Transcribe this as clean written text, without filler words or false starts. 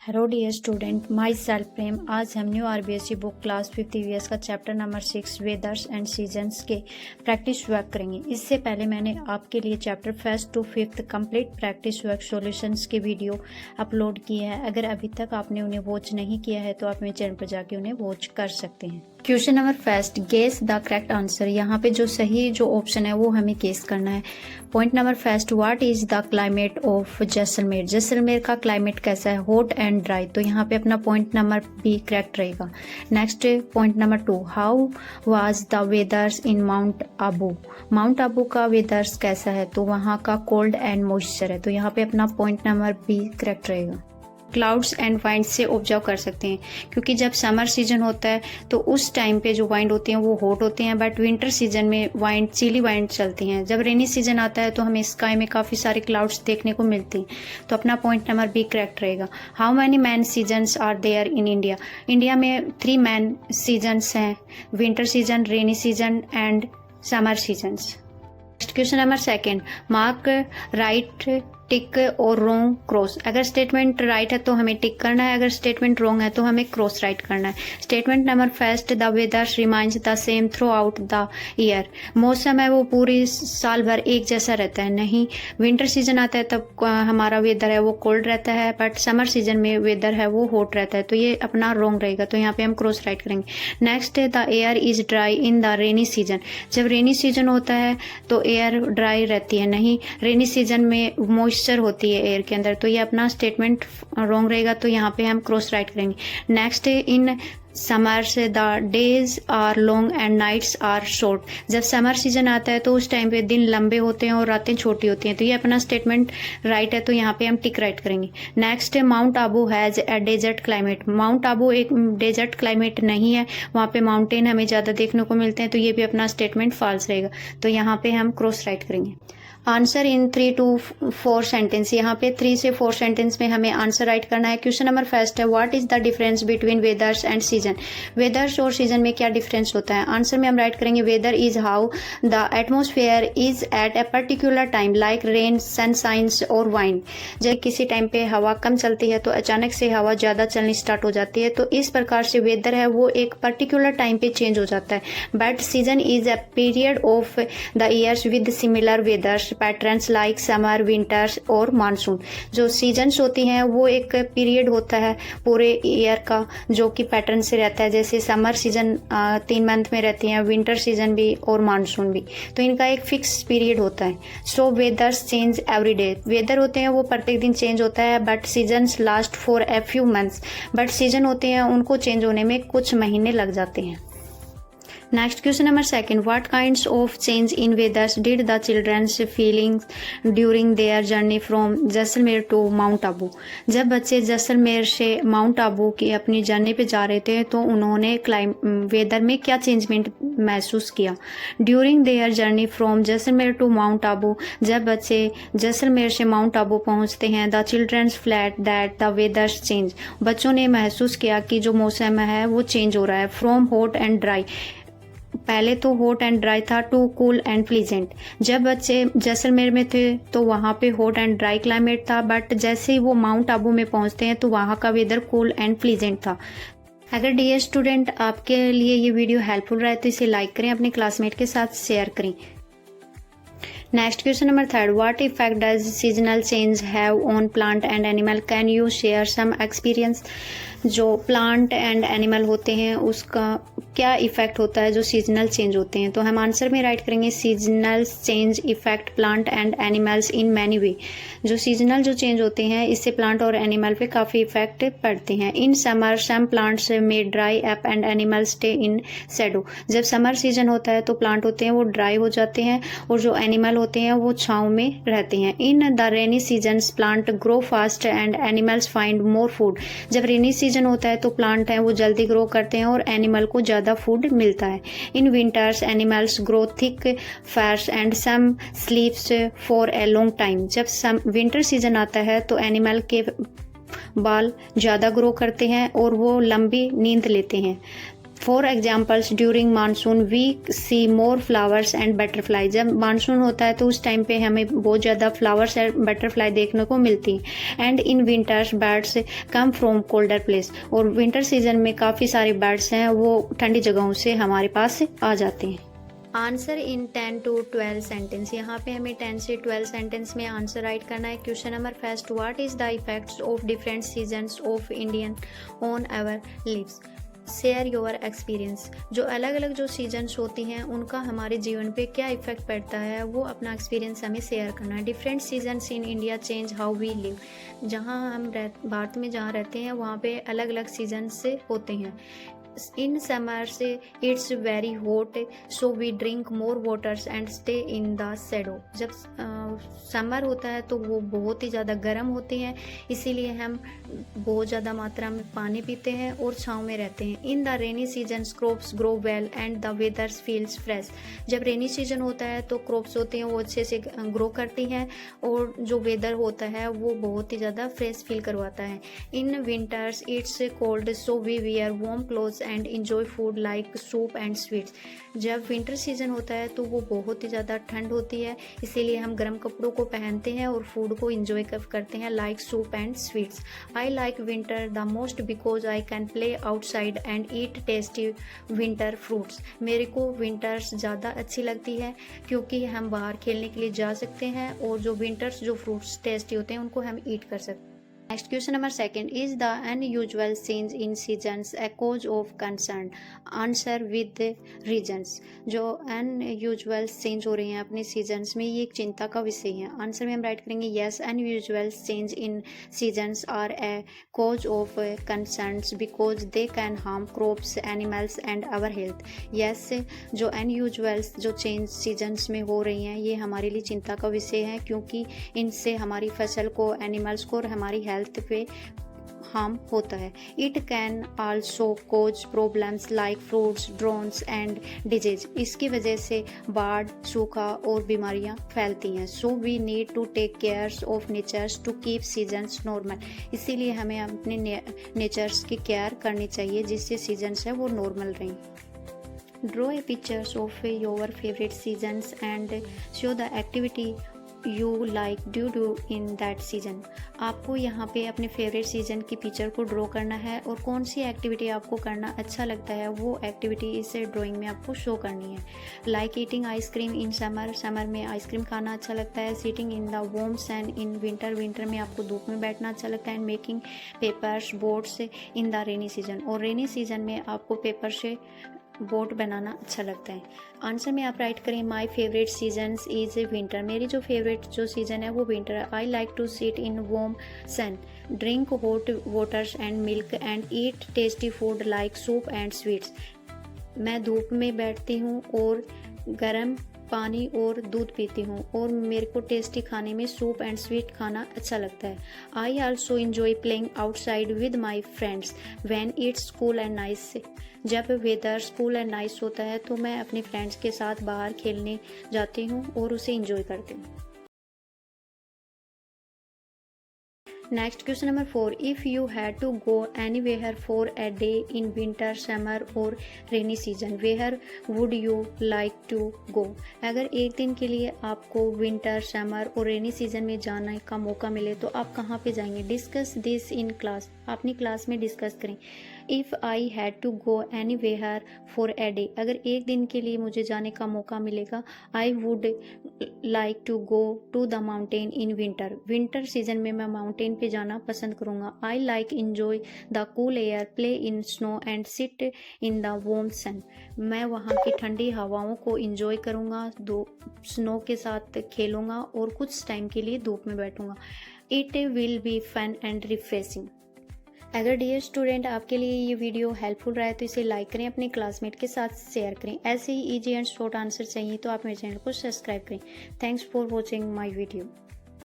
Hello dear student, myself Prem. आज हम new RBSE book class 5 EVS का chapter number 6 weathers and seasons के practice work करेंगे। इससे पहले मैंने आपके लिए chapter 1st to 5th complete practice work solutions के वीडियो अपलोड किए हैं। अगर अभी तक आपने उन्हें वॉच नहीं किया है तो आप मेरे चैनल पर जाके उन्हें वॉच कर सकते हैं। Question number 1, guess the correct answer. यहाँ पे जो सही जो ऑप्शन है वो हमें गेस करना है। Point number 1, what is the climate of Jaisalmer. Jaisalmer का क्लाइमेट कैसा है? Hot and dry. तो यहाँ पे अपना पॉइंट नंबर बी करेक्ट रहेगा। Next point number 2, how was the वेदर्स in mount Abu. Mount Abu का वेदर्स कैसा है? तो वहाँ का कोल्ड एंड मॉइस्चर है। तो यहाँ पे अपना पॉइंट नंबर बी करेक्ट रहेगा। क्लाउड्स एंड वाइंड से ऑब्जर्व कर सकते हैं, क्योंकि जब समर सीजन होता है तो उस टाइम पे जो वाइंड होते हैं वो हॉट होते हैं, बट विंटर सीजन में वाइंड चिली वाइंड चलती हैं। जब रेनी सीजन आता है तो हमें स्काई में काफ़ी सारे क्लाउड्स देखने को मिलते हैं। तो अपना पॉइंट नंबर बी करेक्ट रहेगा। How many main seasons are there in India. India में 3 मैन सीजन्स हैं, winter season, rainy season and summer seasons. Question number 2, mark right tick और रॉन्ग क्रॉस। अगर स्टेटमेंट राइट है तो हमें टिक करना है, अगर स्टेटमेंट रॉन्ग है तो हमें क्रॉस राइट करना है। Statement number 1, the weather remains the same throughout the year. मौसम है वो पूरी साल भर एक जैसा रहता है नहीं। विंटर सीजन आता है तब हमारा वेदर है वो कोल्ड रहता है, बट समर सीजन में वेदर है वो हॉट रहता है। तो ये अपना रॉन्ग रहेगा, तो यहाँ पे हम क्रॉस राइट करेंगे। Next, the air is dry in the rainy season. जब रेनी सीजन होता है तो एयर ड्राई रहती है नहीं, रेनी सीजन में मॉइस्चर होती है एयर के अंदर। तो ये अपना स्टेटमेंट रॉन्ग रहेगा, तो यहाँ पे हम क्रॉस राइट करेंगे। Next, in summers the days are long and nights are short. जब समर सीजन आता है तो उस टाइम पे दिन लंबे होते हैं और रातें छोटी होती हैं। तो ये अपना स्टेटमेंट राइट है, तो यहाँ पे हम टिक राइट करेंगे। Next, mount Abu has a desert climate. Mount Abu एक डेजर्ट क्लाइमेट नहीं है, वहाँ पे माउंटेन हमें ज़्यादा देखने को मिलते हैं। तो ये भी अपना स्टेटमेंट फॉल्स रहेगा, तो यहाँ पे हम क्रॉस राइट करेंगे। Answer in 3 to 4 sentence. यहाँ पे 3 से 4 सेंटेंस में हमें आंसर राइट करना है। क्वेश्चन नंबर 1 है, what is the difference between वेदर्स and season. वेदर्स और सीजन में क्या डिफरेंस होता है? आंसर में हम राइट करेंगे, weather is how the atmosphere is at a particular time like rain, sunshines और वाइंड। जब किसी टाइम पे हवा कम चलती है तो अचानक से हवा ज़्यादा चलनी स्टार्ट हो जाती है। तो इस प्रकार से वेदर है वो एक पर्टिकुलर टाइम पे चेंज हो जाता है। But season is a period of the years with similar वेदर्स patterns like summer, winters और मानसून। जो सीजन्स होती हैं वो एक पीरियड होता है पूरे ईयर का जो कि पैटर्न से रहता है। जैसे समर सीजन 3 मंथ में रहती हैं, विंटर सीजन भी और मानसून भी। तो इनका एक फिक्स पीरियड होता है। So weathers change every day. Weather होते हैं वो प्रत्येक दिन चेंज होता है, but seasons last for a few months. But season होते हैं उनको चेंज होने में कुछ महीने लग जाते हैं। Next question number 2, what kinds of change in weathers did the childrens feelings during their journey from Jaisalmer to mount Abu. जब बच्चे जैसलमेर से माउंट आबू की अपनी जर्नी पे जा रहे थे तो उन्होंने वेदर में क्या चेंजमेंट महसूस किया? During their journey from Jaisalmer to mount Abu, जब बच्चे जैसलमेर से माउंट आबू पहुंचते हैं, the childrens flat that the weathers change. बच्चों ने महसूस किया कि जो मौसम है वो चेंज हो रहा है। फ्रॉम हॉट एंड ड्राई, पहले तो हॉट एंड ड्राई था, टू कूल एंड प्लीजेंट। जब बच्चे जैसलमेर में थे तो वहाँ पे हॉट एंड ड्राई क्लाइमेट था, बट जैसे ही वो माउंट आबू में पहुँचते हैं तो वहाँ का वेदर कूल एंड प्लीजेंट था। अगर डियर स्टूडेंट आपके लिए ये वीडियो हेल्पफुल रहे तो इसे लाइक करें, अपने क्लासमेट के साथ शेयर करें। Next question number 3, what effect does seasonal change have on plant and animal, can you share some experience. जो प्लांट एंड एनिमल होते हैं उसका क्या इफेक्ट होता है जो सीजनल चेंज होते हैं? तो हम आंसर में राइट करेंगे, seasonal change effect plant and animals in many way. जो सीजनल जो चेंज होते हैं इससे प्लांट और एनिमल पे काफ़ी इफेक्ट पड़ते हैं। इन समर सम प्लांट्स में dry up and animal stay in shadow. जब समर सीजन होता है तो प्लांट होते हैं वो ड्राई हो जाते हैं और जो एनिमल होते हैं वो छाँव में रहते हैं। इन the rainy seasons plant grow fast and animals find more food. जब रेनी सीजन होता है तो प्लांट हैं वो जल्दी ग्रो करते हैं और एनिमल को ज़्यादा फूड मिलता है। In winters animals grow thick fats and some sleeps for a long time. जब विंटर सीजन आता है तो एनिमल के बाल ज़्यादा ग्रो करते हैं और वो लंबी नींद लेते हैं। For examples during monsoon we see more flowers and butterfly. जब मानसून होता है तो उस टाइम पे हमें बहुत ज़्यादा फ्लावर्स एंड बटरफ्लाई देखने को मिलती हैं। And in winters birds come from colder place. और विंटर सीजन में काफ़ी सारे बर्ड्स हैं वो ठंडी जगहों से हमारे पास आ जाते हैं। Answer in 10 to 12 sentence. यहाँ पे हमें 10 से 12 सेंटेंस में आंसर राइट करना है। Question number first, what is the effects of different seasons of Indian on our lives. Share your experience. जो अलग अलग जो सीजन्स होती हैं उनका हमारे जीवन पे क्या इफेक्ट पड़ता है वो अपना एक्सपीरियंस हमें शेयर करना है। Different seasons in India change how we live. जहाँ हम भारत में जहाँ रहते हैं वहाँ पे अलग अलग सीजन्स से होते हैं। इन समर से it's very hot so we drink more waters and stay in the shadow. जब समर होता है तो वो बहुत ही ज़्यादा गर्म होते हैं, इसीलिए हम बहुत ज़्यादा मात्रा में पानी पीते हैं और छाँव में रहते हैं। इन the rainy season crops grow well and the वेदर्स feels fresh. जब रेनी सीजन होता है तो क्रॉप्स होते हैं वो अच्छे से ग्रो करती हैं और जो वेदर होता है वो बहुत ही ज़्यादा फ्रेश फील करवाता है। In winters it's cold so we wear warm clothes and enjoy food like soup and sweets. जब विंटर सीजन होता है तो वो बहुत ही ज़्यादा ठंड होती है, इसीलिए हम गर्म कपड़ों को पहनते हैं और फूड को इंजॉय करते हैं like soup and sweets. I like winter the most because I can play outside and eat tasty winter fruits. मेरे को विंटर्स ज़्यादा अच्छी लगती है क्योंकि हम बाहर खेलने के लिए जा सकते हैं और जो विंटर्स जो फ्रूट्स टेस्टी होते हैं उनको हम ईट कर सकते हैं। Next question number second, is the unusual change in seasons a cause of concern. Answer with reasons. जो अनयूजुअल चेंज हो रहे हैं अपने सीजन्स में ये एक चिंता का विषय है। आंसर में हम राइट करेंगे yes, unusual change in seasons are a cause of concerns because they can harm crops animals and our health. Yes, जो अनयूजुअल जो चेंज सीजन्स में हो रही हैं ये हमारे लिए चिंता का विषय है क्योंकि इनसे हमारी फसल को, एनिमल्स को और हमारी हेल्थ पे हार्म होता है। It can also cause problems like floods droughts and disease. इसकी वजह से बाढ़, सूखा और बीमारियां फैलती हैं। So we need to take cares of natures to keep seasons normal. इसीलिए हमें अपने नेचर्स की केयर करनी चाहिए जिससे सीजन्स है वो नॉर्मल रहें। Draw a pictures of your favourite seasons and show the activity you like do in that season. आपको यहाँ पे अपने फेवरेट सीजन की पिक्चर को ड्रॉ करना है और कौन सी एक्टिविटी आपको करना अच्छा लगता है वो एक्टिविटी इस ड्राइंग में आपको शो करनी है। Like eating ice cream in summer, summer में आइसक्रीम खाना अच्छा लगता है। Sitting in the warm sun in winter, winter में आपको धूप में बैठना अच्छा लगता है। Making papers boats in the rainy season, और रेनी सीजन में आपको पेपर से बोट बनाना अच्छा लगता है। आंसर में आप राइट करें my favourite seasons is winter. मेरी जो फेवरेट जो सीजन है वो विंटर है। I like to sit in warm sun, drink hot waters and milk and eat tasty food like soup and sweets. मैं धूप में बैठती हूँ और गर्म पानी और दूध पीती हूँ और मेरे को टेस्टी खाने में सूप एंड स्वीट खाना अच्छा लगता है। I also enjoy playing outside with my friends when it's cool and nice. जब वेदर कूल एंड नाइस होता है तो मैं अपने फ्रेंड्स के साथ बाहर खेलने जाती हूँ और उसे इंजॉय करती हूँ। Next question number 4, if you had to go anywhere for a day in winter, summer और rainy season, where would you like to go. अगर एक दिन के लिए आपको विंटर, समर और रेनी सीजन में जाने का मौका मिले तो आप कहाँ पे जाएंगे। डिस्कस दिस इन क्लास, अपनी क्लास में डिस्कस करें। If I had to go anywhere for a day, अगर एक दिन के लिए मुझे जाने का मौका मिलेगा, I would like to go to the mountain in winter. Winter season में मैं माउंटेन पे जाना पसंद करूँगा। I like enjoy the cool air, play in snow and sit in the warm sun. मैं वहाँ की ठंडी हवाओं को इंजॉय करूँगा, स्नो के साथ खेलूँगा और कुछ टाइम के लिए धूप में बैठूँगा। It will be fun and refreshing. अगर डियर स्टूडेंट आपके लिए ये वीडियो हेल्पफुल रहा है तो इसे लाइक करें, अपने क्लासमेट के साथ शेयर करें। ऐसे ही इजी एंड शॉर्ट आंसर चाहिए तो आप मेरे चैनल को सब्सक्राइब करें। Thanks for watching my video.